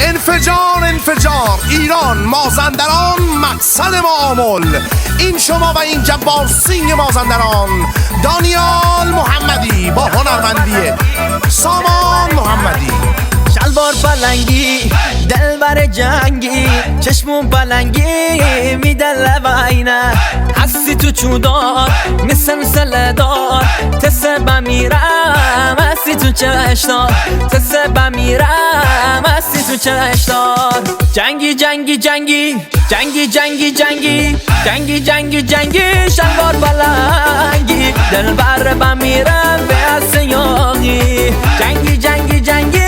انفجار انفجار ایران مازندران مقصد معامل. این شما و این جبار سینگ مازندران دانیال محمدی با هنرمندی سامان محمدی. شلوار پلنگی دلبر جنگی چشمون پلنگی میدن لباینه هستی تو چودار مثل دار تسه بمیرم هستی تو چشتار تسه بمیرم هستی تو چشتار. جنگی جنگی جنگی جنگی جنگی جنگی جنگی جنگی جنگی شلوار پلنگی دلبر بمیرم به اسیاقی. جنگی جنگی جنگی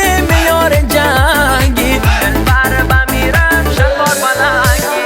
جنگی دلبر بمیرم شلوار پلنگی.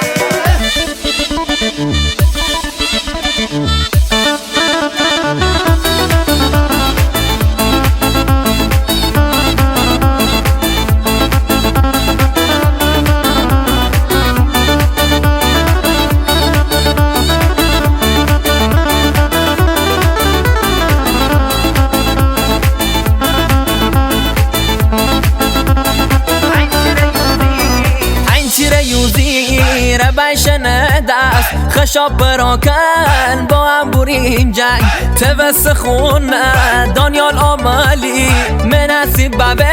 بشنه دست خشاب براکن با هم بریم جنگ توس خونه دانیال آمالی مناسب بابه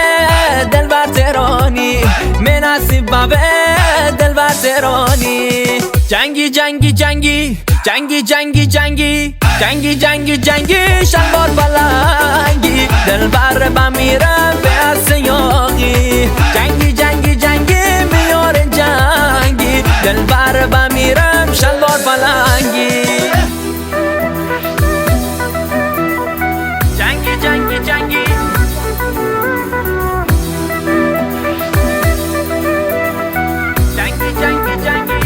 دلبر تهرانی مناسب بابه دلبر تهرانی. جنگی جنگی جنگی جنگی جنگی جنگی جنگی جنگی جنگی شلوار پلنگی دلبر بمیرم به اسیاقی. جنگی جنگی جنگی میار جنگی دلبر بمیرم شلوار پلنگی. جنگی جنگی جنگی جنگی جنگی جنگی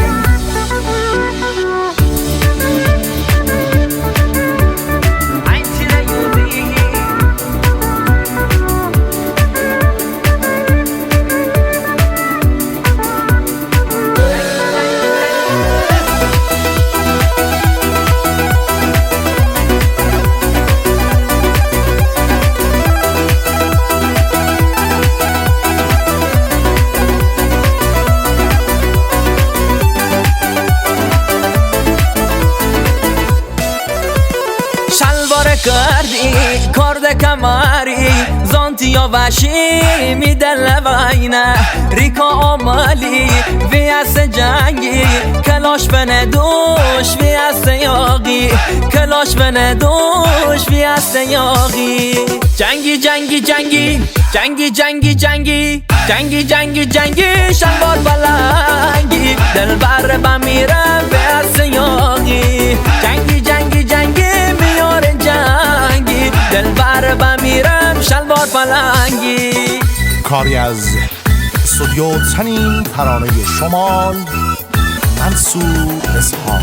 کردی کرد کماری زانتیا وشی میدن لباینه ریکا آمالی ویاس جنگی کلاش بنه دوش ویاس یاقی کلاش بنه دوش ویاس یاقی. جنگی جنگی جنگی جنگی جنگی جنگی جنگی جنگی جنگی شلوار پلنگی دلبر بمیرم ویاس یاقی. جنگی جنگی جنگی میار جنگی دلبر بمیرم شلوار پلنگی. کاری از استودیو تنین ترانه شمال منصور اسحاق.